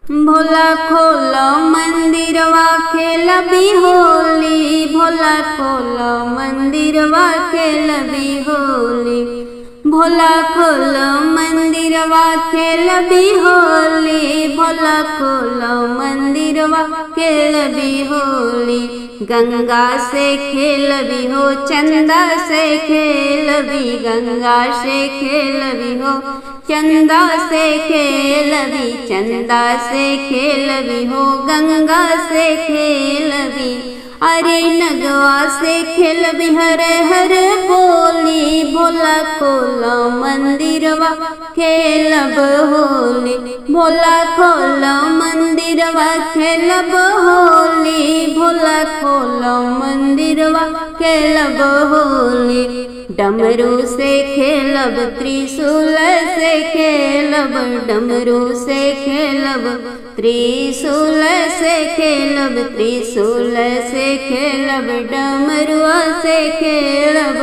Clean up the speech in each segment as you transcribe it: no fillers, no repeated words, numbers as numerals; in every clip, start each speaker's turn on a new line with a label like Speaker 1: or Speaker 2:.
Speaker 1: भोला खोलो मंदिरवा खेलबी होली, भोला खोलो मंदिरवा खेलबी होली, भोला खोलो मंदिरवा खेलबी होली, भोला खोलो मंदिरवा खेलबी होली। गंगा से खेलबी हो चंदा से खेलबी, गंगा से खेलबी हो चंदा से खेलबी, चंदा से खेलबी हो गंगा से खेलबी। अरे नगवा से खेलबी हर हर बोली, भोला खोलो मंदिरवा खेलब होली, भोला खोलो मंदिरवा खेलब होली, भोला खोलो मंदिरवा खेलब होली। डमरू से खेलब त्रिशूल से खेलब, डमरू से खेलब त्रिशूल से खेलब, त्रिशूल से खेलब डमरुआ से खेलब।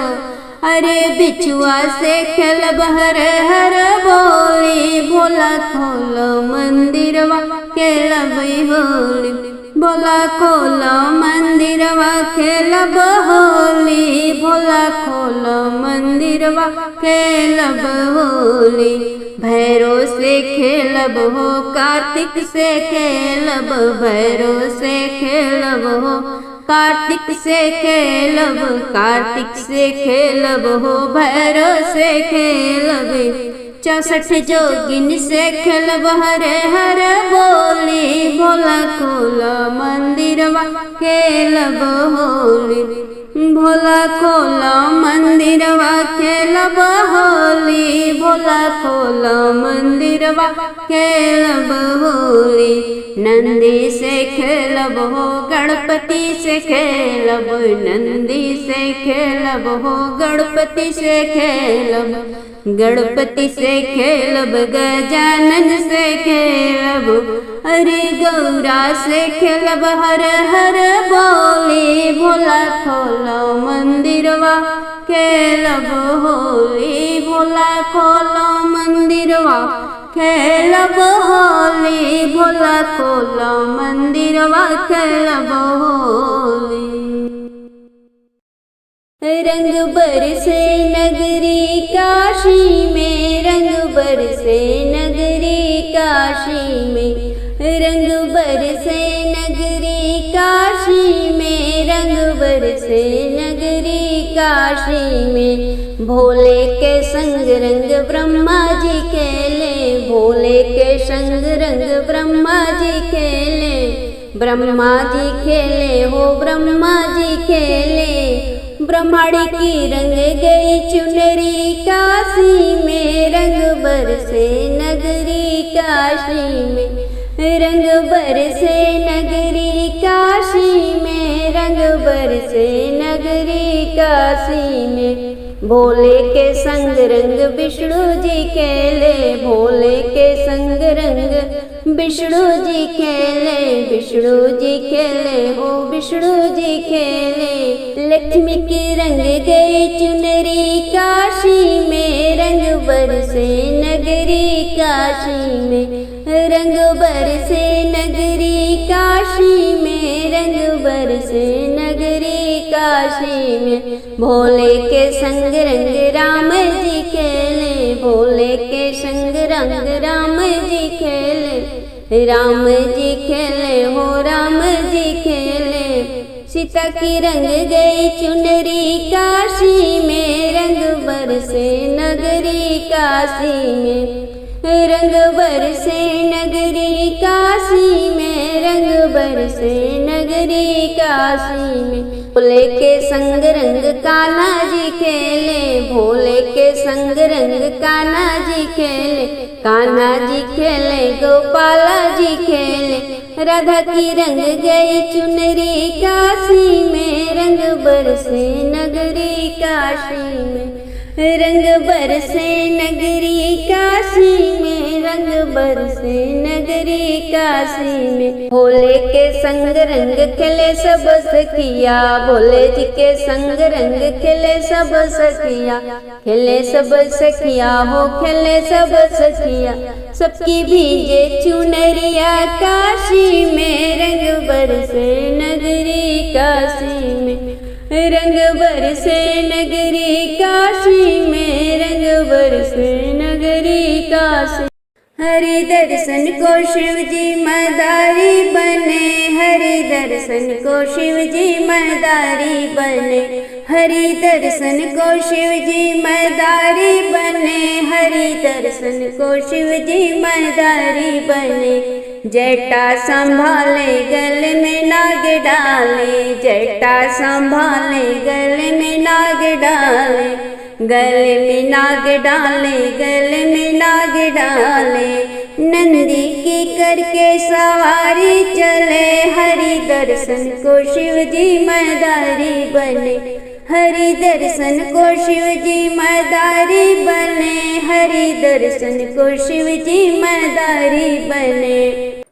Speaker 1: अरे बिछुआ से खेलब हर हर बोली, भोला खोलो मंदिरवा खेलब होली, भोला खोलो मंदिरवा खेलब होली, भोला खोलो मंदिरवा खेलब होली। भैरो से खेलब हो कार्तिक से खेलब, भैरो से खेलब हो कार्तिक से खेलब, कार्तिक से खेलब हो भैरो से खेलब। 64 जोगिन से खेलब हर हर बोली, भोला खोलो मंदिरवा खेलब होली, भोला खोलो मंदिरवा खेलब होली, भोला खोलो मंदिरवा खेलब होली। नंदी से खेलब हो गणपति से खेलब, नंदी से खेलब हो गणपति से खेलब, गणपति से खेलब गजानन से खेलब। अरे गौरा से खेलब हर हर बोली, भोला खोलो मंदिरवा खेलब होली, भोला खोलो मंदिरवा खेलब होली, भोला खोलो मंदिरवा खेलब होली। रंग बरसे नगरी काशी में, रंग बरसे नगरी काशी में, रंग बरसे नगरी काशी में, रंग बरसे नगरी काशी में। भोले के संग रंग ब्रह्मा जी खेले, भोले के संग रंग ब्रह्मा जी खेले, ब्रह्मा जी खेले हो ब्रह्मा जी खेले। ब्रह्मांड की रंग गई चुनरी काशी में, रंग बरसे नगरी काशी में, रंग बरसे नगरी काशी में, रंग बरसे नगरी काशी में। भोले के संग रंग विष्णु जी खेले, भोले के संग रंग विष्णु जी खेले, विष्णु जी खेले हो विष्णु जी खेले। लक्ष्मी की रंग गई चुनरी काशी में, रंग बरसे नगरी काशी में, रंग बरसे नगरी काशी में, रंग बरसे नगरी काशी में। भोले के संग रंग राम जी खेले, भोले के संग रंग राम जी खेले, राम जी खेले हो राम जी खेले। सीता की रंग गई चुनरी काशी में, रंग बरसे नगरी काशी में, रंग बरसे नगरी काशी में, रंग बरसे नगरी काशी में। भोले के संग रंग कान्हा जी खेले, भोले के संग रंग कान्हा जी खेले, कान्हा जी खेले गोपाला जी खेले। राधा की रंग गई चुनरी काशी में, रंग बरसे नगरी काशी में, रंग बरसे नगरी काशी में, रंग बरसे नगरी काशी में। भोले के संग रंग खेले सब सखिया, भोले जी के संग रंग खेले सब सखिया, खेले सब सखिया हो खेले सब सखिया। सबकी भीजे चुनरिया काशी में, रंग बरसे नगरी काशी में, रंग बरसे नगरी काशी में, रंग बरसे नगरी काशी। हरि दर्शन को शिव जी मदारी बने, हरि दर्शन को शिव जी मदारी बने, हरि दर्शन को शिव जी मदारी बने, हरि दर्शन को शिव जी मदारी बने। जटा संभाले गले में नाग डाले, जटा संभाले गले में नाग डाले, गले में नाग डाले, गले में नाग डाले। नंदी की करके सवारी चले, हरि दर्शन को शिव जी मदारी बने, हरि दर्शन को शिव जी मदारी बने, हरि दर्शन को शिव जी मदारी बने।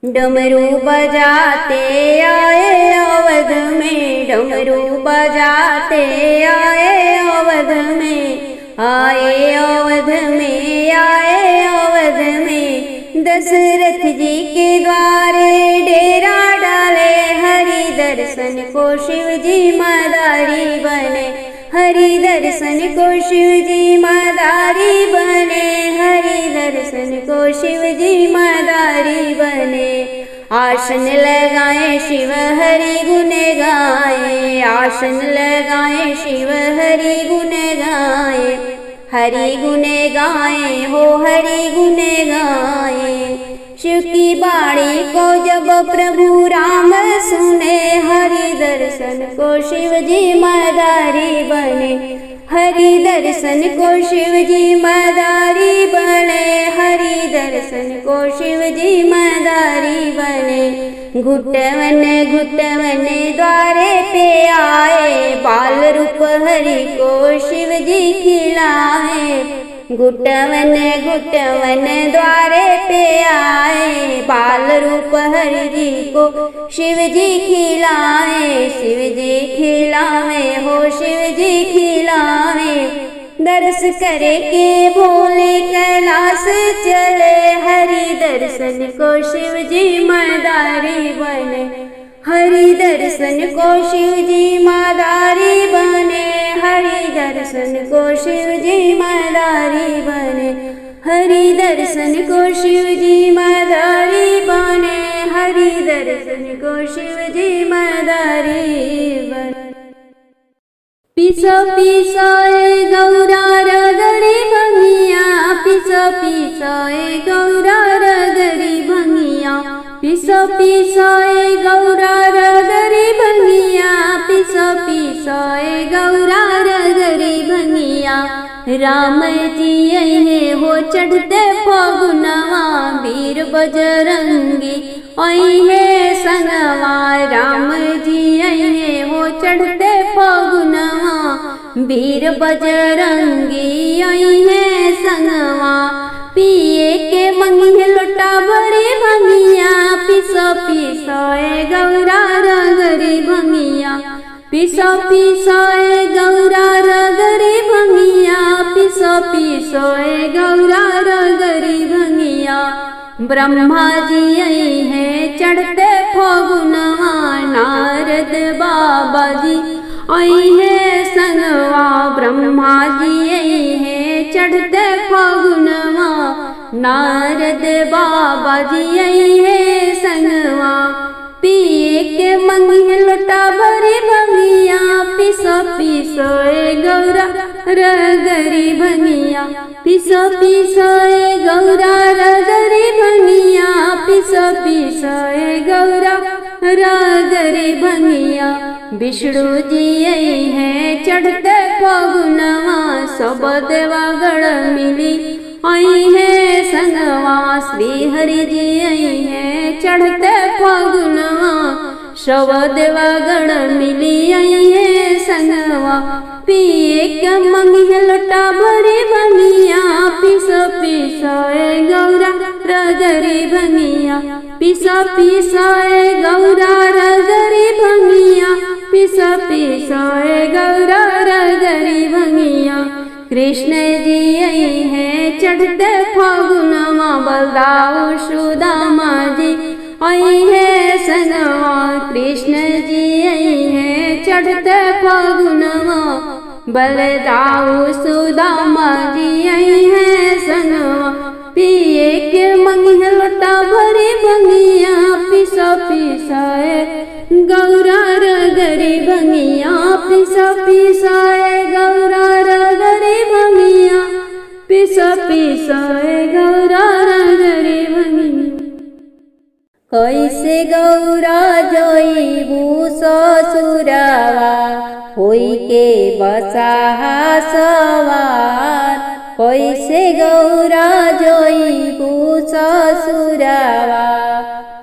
Speaker 1: डमरू बजाते आए अवध में, डमरू बजाते आए अवध में, आए अवध में, आए अवध में। दशरथ जी के द्वारे डेरा डाले, हरि दर्शन को शिव जी मदारी बने, हरि दर्शन को शिव जी मदारी बने, हरि दर्शन को शिव जी मदारी बने। आसन लगाए शिव हरि गुण गाए, आसन लगाए शिव हरि गुण गाए, हरि गुण गाए हो हरि गुण गाए। शिव की बाणी को जब प्रभु राम सुने, हरि दर्शन को शिव जी मदारी बने, हरि दर्शन को शिव जी मदारी बने, हरि दर्शन को शिव जी मदारी बने। घुटवन घुटवन द्वारे पे आए, बाल रूप हरि को शिव जी खिलाए, घुटवन घुटवन द्वारे पे आए, बाल रूप हरि जी को शिव जी खिलाए, शिव जी खिलावे हो शिव जी खिलावे। दर्श करे के भोले कैलाश चले, हरि दर्शन को शिव जी मदारी बने, हरि दर्शन को शिव जी मदारी बने, हरि दर्शन को शिव जी मदारी बने, हरि दर्शन को शिव जी मदारी बने, हरि दर्शन को शिव जी मदारी बने। पिसो पिसो ए गौरा रगरी भंगिया, पिसो पिसो ए गौरा रगरी भंगिया, पिसो पिसो ए गौरा रगरी भंगिया, पिसो पिसो ए गौरा रगरी भंगिया। राम जी अहे हो चढ़ते फगुनवा, वीर बजरंगी अहे संगवा, राम जी अहे हो चढ़ते फगुनवा, वीर बजरंगी अहे संगवा। पिए के मंगिए लोटा भरी भंगिया, पिसो पिसो ए गौरा रगरी भंगिया, पिसो पिसो ए गौरा रगरी भंगिया, पिसो पिसो ए गौरा रगरी भंगिया। ब्रह्मा जी आई है चढ़ते फगुनवा, नारद बाबा जी आई है संगवा, ब्रह्मा जी आई है चढ़ते फगुनवा, नारद बाबा जी आई है संगवा। पिए के मंगिए लोटा भरी भंगिया, पिसो पिसो ए गौरा रगरी भंगिया, पिसो पिसो ए गौरा रगरी भंगिया, पिसो पिसो ए गौरा रगरी भंगिया। विष्णु जी आई है चढ़ते फगुनवा, सब देवगण मिली आई है संगवा, श्री हरि जी आई है चढ़ते फगुनवा, सब देवगण मिली आई है संगवा। पिए के मंगिए लोटा भरी भंगिया, पिसो पिसाए गौरा रगरी भंगिया, पिसा पिसाए गौरा रगरी भंगिया, पिसा पिसाए गौरा रगरी भंगिया। कृष्ण जी आई है चढ़ते फागुनमा, बलदाऊ सुदामा जी आई है संगवा। कृष्ण जी आई है चढ़ते फागुनमा, बलदाऊ सुदामा जी आई है संगवा। पिए के मंगिया लोटा भरी भंगिया, पिसा पिसाए गौरा रगरी भंगिया, पिसा पिसाए गौरा रगरी भंगिया, पिसा पिसाए गौरा रगरी भंगिया। कैसे गौरा जोईबू ससुरावा, होई के बसाहा सवार। कैसे गौरा जोईबू ससुरावा,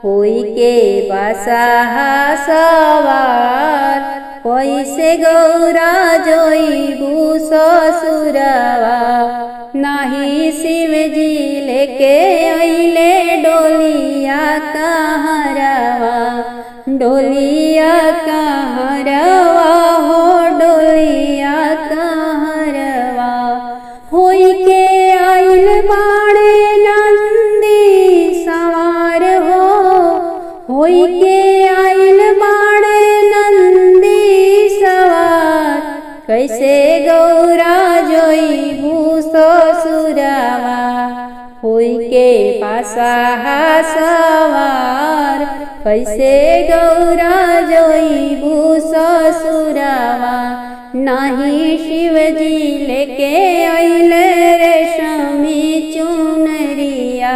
Speaker 1: होई के बसाहा सवार। कैसे गौरा जोईबू ससुरावा, नाही शिव जी लेके अइले डोलिया कहरवा, डोलिया कहरवा हो डोलिया कहरवा। होई के आइल बाड़े नंदी सवार हो, होई के आइल बाड़े नंदी सवार। कैसे गौरा जोईबू ससुरावा, होई के बसाहा सवार। कैसे गौरा जोईबू ससुरावा, नाही शिव जी लेके अइले रेशमी चुनरिया,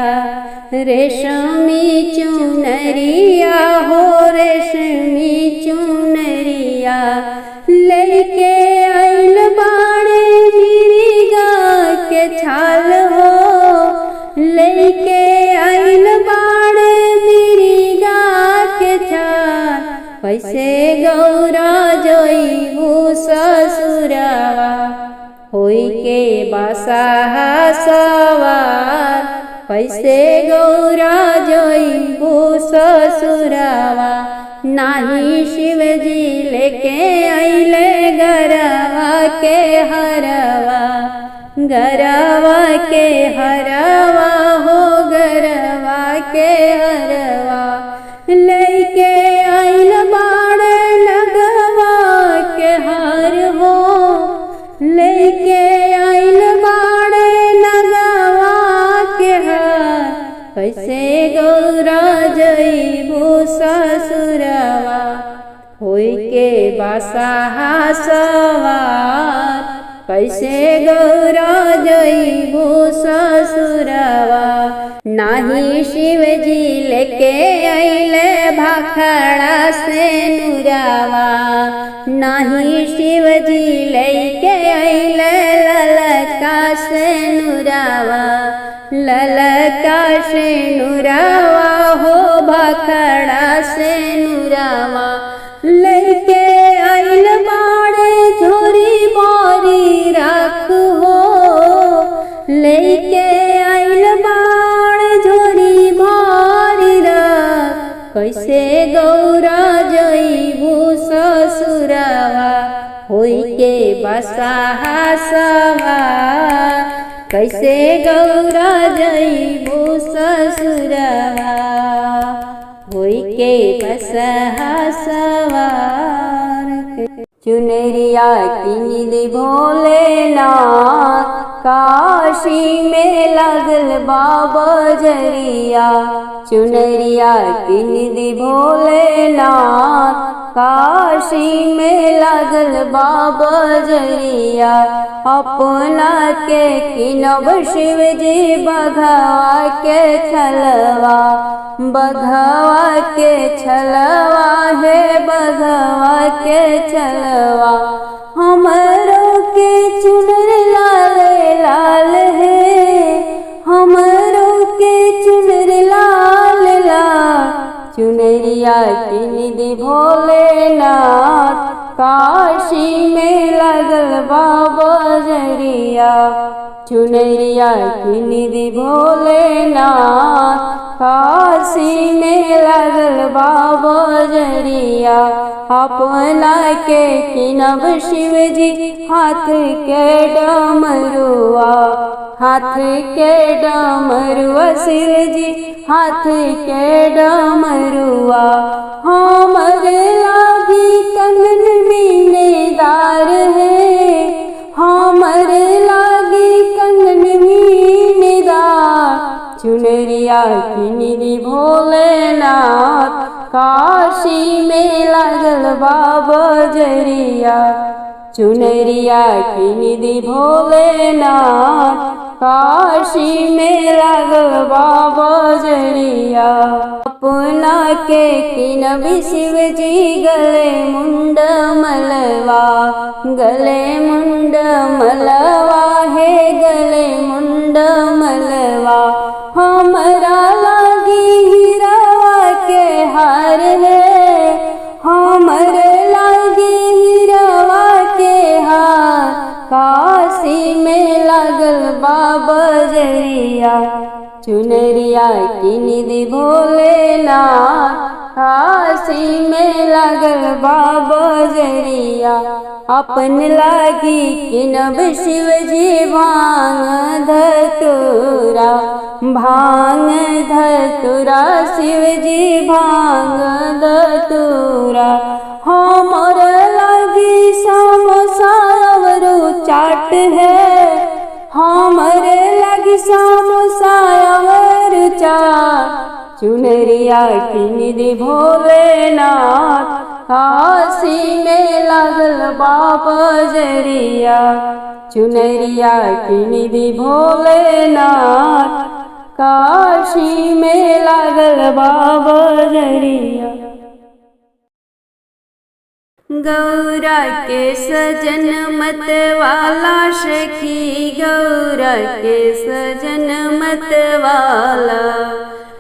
Speaker 1: रेशमी चुनरिया हो रेशमी चुनरिया। लेके अइल बाड़े मिर्गा के छाल हो, लेके अइल बाड़े मिर्गा के छाल। कैसे गौरा जोईबू ससुरावा, होई के बसाहा सवार। कैसे गौरा जोईबू ससुरावा, नाही शिव जी लेके अइले गरवा के हरवा, गरवा के हरवा हो गरवा के हरवा। लेके अइल बाड़े नगवा के हार हो, लेके अइल बाड़े नगवा के हार। कैसे गौरा जोईबू ससुरावा, होई के बसाहा सवार। कैसे गौरा जोईबू ससुरावा, नाही शिव जी लेके अइले भाखड़ा से नुरावा, नाही शिव जी लेके अइले ललका से नुरावा, ललका से नुरावा हो भाखड़ा से नुरावा। लेके अइल बाड़े झोरी बारी राख हो, लेके अइल बाड़े झोरी बारी राख। कैसे गौरा जोईबू ससुरावा, होई के बसाहा सवार। कैसे गौरा जोईबू ससुरावा, होई के बसाहा सवार। चुनरिया किनी दे भोलेनाथ, काशी में लागल बाबा जरिया। चुनरिया किनी दे भोलेनाथ, काशी में लागल बाबा जरिया। अपना के किनब शिव जी बघवा के छलवा, बघवा के छलवा है बघवा के छलवा। हमरो के चुनर लाल लाल है, हमरो के चुनर लाल लाल। चुनरी चुनरिया की निधि भोलेनाथ, काशी में लगल बा बजरिया। चुनरिया की निधि भोलेनाथ, काशी में लगल बा बजरिया। अपना के किनब शिव जी हाथ के डमरुआ, हाथ के डमरुआ शिव जी हाथ के डमरुआ। हमर लागी कंगन मीनेदार है, हमर लागी कंगन मीनेदार। चुनरिया की निधि भोलेनाथ, काशी में लगल बा बजरिया। चुनरिया की निधि भोलेनाथ, काशी में लगल बा बजरिया। अपना के किनब शिव जी गले मुंड मलवा, गले मुंड मलवा है, गले मुंड मलवा। हमरा लागी हीरावा के हार है, हमर लागी हीरावा के हार। काशी में लगल बा बजरिया। चुनरिया की निधि भोलेनाथ, काशी में लगल बा बजरिया। अपन लागी किनब शिव जी भांग धतूरा, भांग धतूरा शिव जी भांग धतूरा। हमर लागी समोसा और चाट है, हमर लागी समोसा और चाट। चुनरिया की निधि भोलेनाथ, काशी में लगल बा बजरिया। चुनरिया की निधि भोलेनाथ, काशी में लगल बा बजरिया। गौरा के सजन मत वाला सखी, गौरा के सजन मत वाला।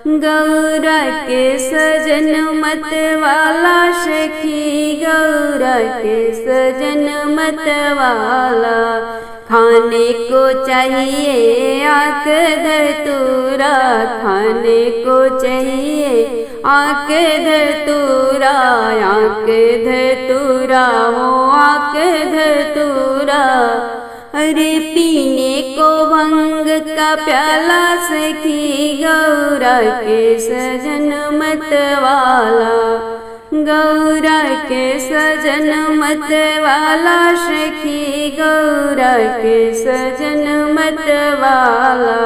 Speaker 1: गौरा के सजन मत वाला सखी, गौरा के सजन मत वाला। खाने को चाहिए आक धतूरा, खाने को चाहिए आक धतूरा, आक धतूरा हो आक धतूरा। अरे पीने को भंग का प्याला सखी, गौरा के सजन मत वाला। गौरा के सजन मत वाला सखी, गौरा के सजन मत वाला।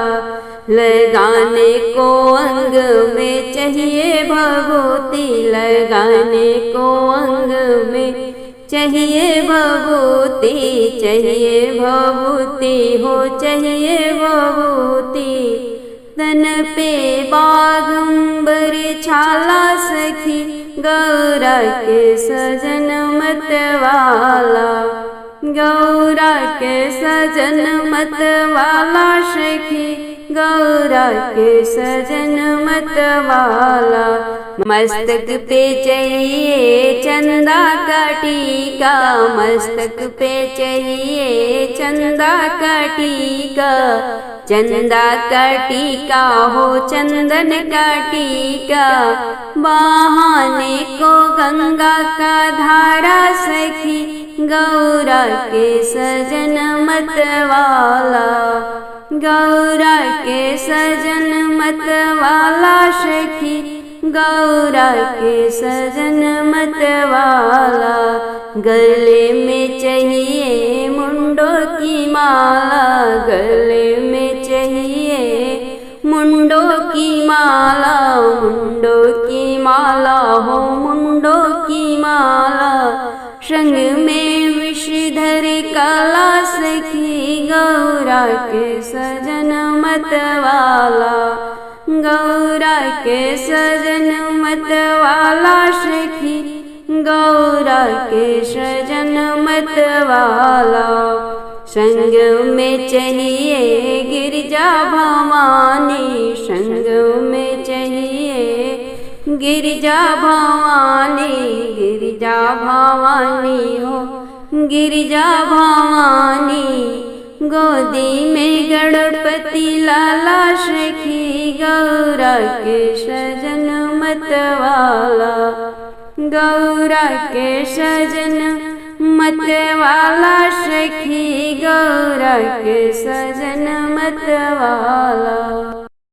Speaker 1: लगाने को अंग में चाहिए भभूति, लगाने को अंग में चाहिए भभूति, चाहिए भभूति हो चाहिए भभूति। तन पे बागंबर छाला सखी, गौरा के सजन मत वाला। गौरा के सजन मत वाला सखी, गौरा के सजन मत वाला। मस्तक पे चाहिए चंदा का टीका, मस्तक पे चाहिए चंदा का टीका। चंदा का टीका हो चंदन का टीका। बहाने को गंगा का धारा सखी, गौरा के सजन मत वाला। गौरा के सजन मत वाला सखी, गौरा के सजन मत वाला। गले में चाहिए मुंडो की माला, गले में चाहिए मुंडो की माला। मुंडो की माला हो मुंडो की माला। संग में विषधर काला सखी, गौरा के सजन मत वाला। गौरा के सजन मत वाला सखी, गौरा के सजन मत वाला। संग में चाहिए गिरजा भवानी, संग में चाहिए गिरिजा भवानी गिरिजा भवानी हो गिरिजा भवानी। गोदी में गणपति लाला सखी गौरा के सजन मतवाला। गौरा के सजन मतवाला सखी गौरा के सजन मतवाला।